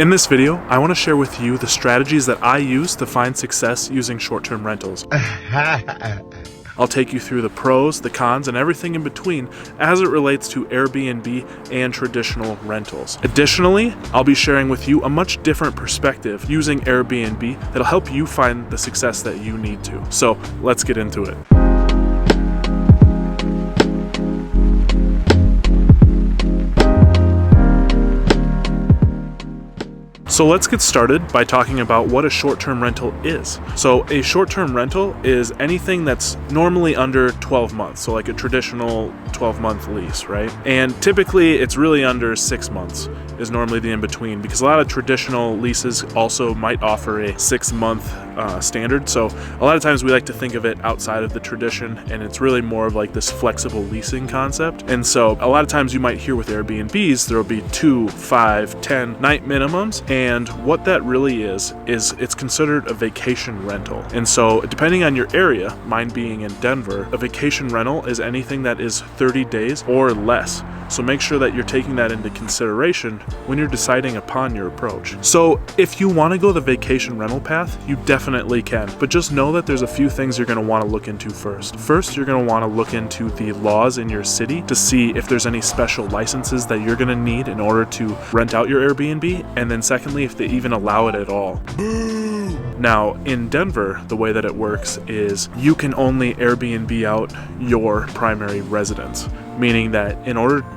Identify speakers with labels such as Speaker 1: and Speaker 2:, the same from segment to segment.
Speaker 1: In this video, I want to share with you the strategies that I use to find success using short-term rentals. I'll take you through the pros, the cons, and everything in between as it relates to Airbnb and traditional rentals. Additionally, I'll be sharing with you a much different perspective using Airbnb that'll help you find the success that you need to. So let's get into it. So let's get started by talking about what a short-term rental is. So a short-term rental is anything that's normally under 12 months. So like a traditional 12-month lease, right? And typically it's really under 6 months is normally the in-between, because a lot of traditional leases also might offer a 6-month standard. So a lot of times we like to think of it outside of the tradition, and it's really more of like this flexible leasing concept. And so a lot of times you might hear with Airbnbs, there'll be 2, 5, 10 night minimums. And what that really is it's considered a vacation rental. And so depending on your area, mine being in Denver, a vacation rental is anything that is 30 days or less. So make sure that you're taking that into consideration when you're deciding upon your approach. So if you want to go the vacation rental path, you definitely can, but just know that there's a few things you're going to want to look into first. First, you're going to want to look into the laws in your city to see if there's any special licenses that you're going to need in order to rent out your Airbnb, and then secondly, if they even allow it at all. Now, in Denver, the way that it works is you can only Airbnb out your primary residence, meaning that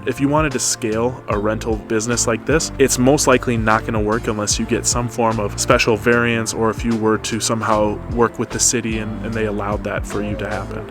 Speaker 1: if you wanted to scale a rental business like this, it's most likely not going to work unless you get some form of special variance, or if you were to somehow work with the city and they allowed that for you to happen.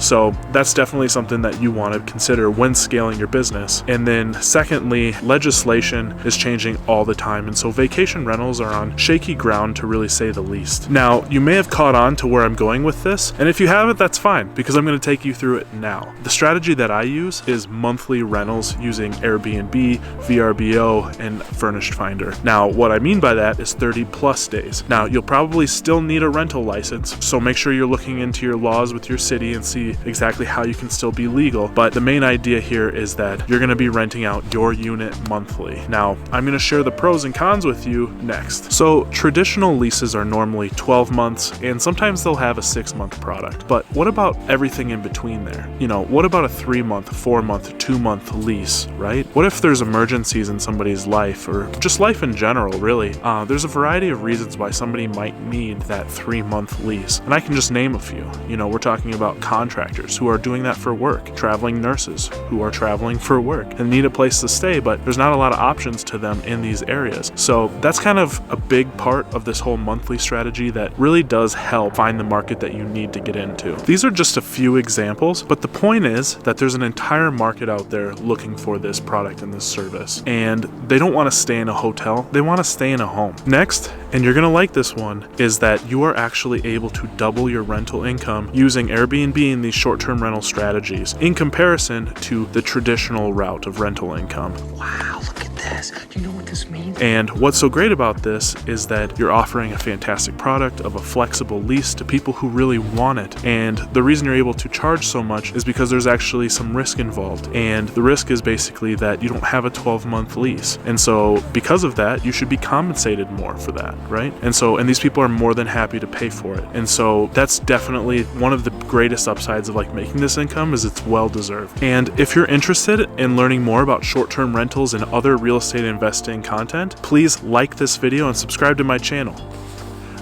Speaker 1: So that's definitely something that you want to consider when scaling your business. And then secondly, legislation is changing all the time. And so vacation rentals are on shaky ground, to really say the least. Now, you may have caught on to where I'm going with this. And if you haven't, that's fine, because I'm going to take you through it now. The strategy that I use is monthly rentals using Airbnb, VRBO, and Furnished Finder. Now, what I mean by that is 30 plus days. Now, you'll probably still need a rental license, so make sure you're looking into your laws with your city and see exactly how you can still be legal. But the main idea here is that you're going to be renting out your unit monthly. Now, I'm going to share the pros and cons with you next. So traditional leases are normally 12 months, and sometimes they'll have a 6-month product. But what about everything in between there? What about a 3-month, 4-month, 2-month lease, right? What if there's emergencies in somebody's life, or just life in general, really? There's a variety of reasons why somebody might need that 3-month lease. And I can just name a few. We're talking about contractors who are doing that for work, traveling nurses who are traveling for work and need a place to stay, but there's not a lot of options to them in these areas. So that's kind of a big part of this whole monthly strategy that really does help find the market that you need to get into. These are just a few examples, but the point is that there's an entire market out there looking for this product and this service, and they don't want to stay in a hotel, they want to stay in a home. Next, and you're going to like this one, is that you are actually able to double your rental income using Airbnb and these short-term rental strategies in comparison to the traditional route of rental income.
Speaker 2: Wow, look at this. Do you know what this means?
Speaker 1: And what's so great about this is that you're offering a fantastic product of a flexible lease to people who really want it. And the reason you're able to charge so much is because there's actually some risk involved. And the risk is basically that you don't have a 12-month lease. And so because of that, you should be compensated more for that, right? And these people are more than happy to pay for it. And so that's definitely one of the greatest upsides of making this income, is it's well deserved. And if you're interested in learning more about short-term rentals and other real estate investing content, please like this video and subscribe to my channel.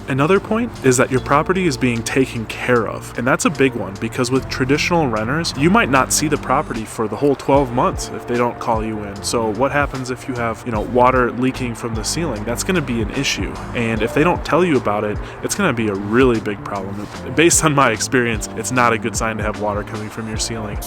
Speaker 1: Another point is that your property is being taken care of, and that's a big one, because with traditional renters, you might not see the property for the whole 12 months if they don't call you in. So what happens if you have, water leaking from the ceiling? That's going to be an issue, and if they don't tell you about it, it's going to be a really big problem. Based on my experience, it's not a good sign to have water coming from your ceiling.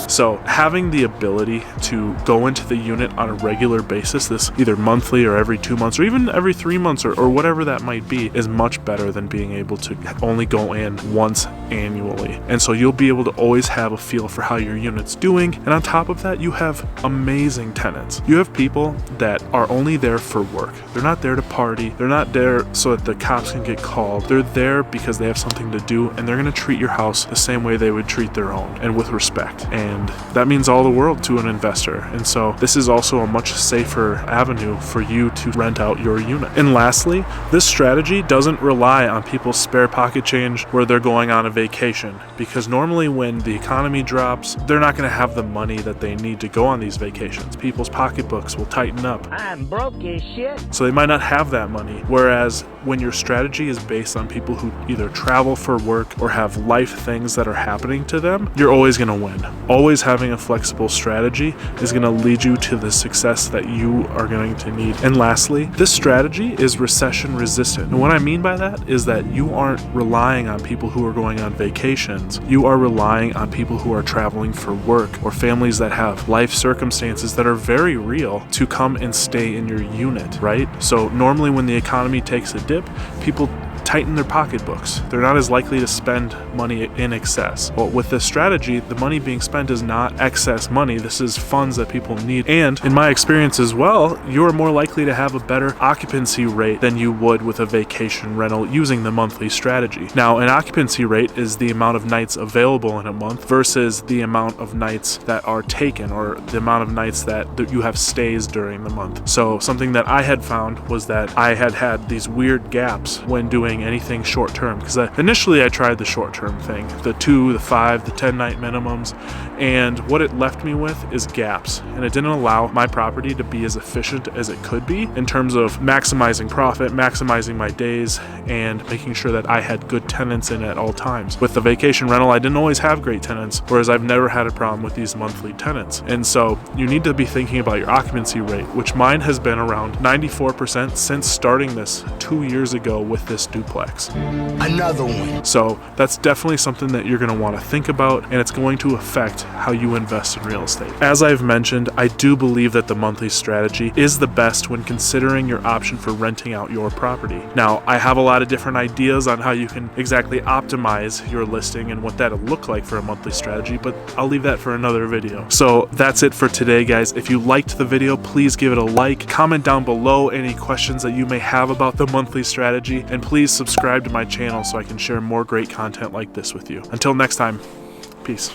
Speaker 1: So having the ability to go into the unit on a regular basis, this either monthly or every 2 months or even every 3 months or whatever that might be, is much better than being able to only go in once annually. And so you'll be able to always have a feel for how your unit's doing. And on top of that, you have amazing tenants. You have people that are only there for work. They're not there to party. They're not there so that the cops can get called. They're there because they have something to do, and they're going to treat your house the same way they would treat their own, and with respect. And And that means all the world to an investor. And so this is also a much safer avenue for you to rent out your unit. And lastly, this strategy doesn't rely on people's spare pocket change where they're going on a vacation, because normally when the economy drops, they're not going to have the money that they need to go on these vacations. People's pocketbooks will tighten up.
Speaker 3: I'm broke as shit.
Speaker 1: So they might not have that money. Whereas when your strategy is based on people who either travel for work or have life things that are happening to them, you're always going to win. Always having a flexible strategy is going to lead you to the success that you are going to need. And lastly, this strategy is recession resistant. And what I mean by that is that you aren't relying on people who are going on vacations. You are relying on people who are traveling for work, or families that have life circumstances that are very real to come and stay in your unit, right? So normally when the economy takes a dip, people tighten their pocketbooks. They're not as likely to spend money in excess. Well, with this strategy, the money being spent is not excess money. This is funds that people need. And in my experience as well, you're more likely to have a better occupancy rate than you would with a vacation rental using the monthly strategy. Now, an occupancy rate is the amount of nights available in a month versus the amount of nights that are taken, or the amount of nights that you have stays during the month. So something that I had found was that I had these weird gaps when doing anything short term, because initially I tried the short term thing, the 2, the 5, the 10 night minimums, and what it left me with is gaps, and it didn't allow my property to be as efficient as it could be in terms of maximizing profit, maximizing my days, and making sure that I had good tenants in at all times. With the vacation rental, I didn't always have great tenants, whereas I've never had a problem with these monthly tenants. And so you need to be thinking about your occupancy rate, which mine has been around 94% since starting this 2 years ago with this duplex.
Speaker 2: Another one.
Speaker 1: So that's definitely something that you're going to want to think about, and it's going to affect how you invest in real estate. As I've mentioned, I do believe that the monthly strategy is the best when considering your option for renting out your property. Now, I have a lot of different ideas on how you can exactly optimize your listing and what that'll look like for a monthly strategy, but I'll leave that for another video. So that's it for today, guys. If you liked the video, please give it a like, comment down below any questions that you may have about the monthly strategy, and please subscribe to my channel so I can share more great content like this with you. Until next time, peace.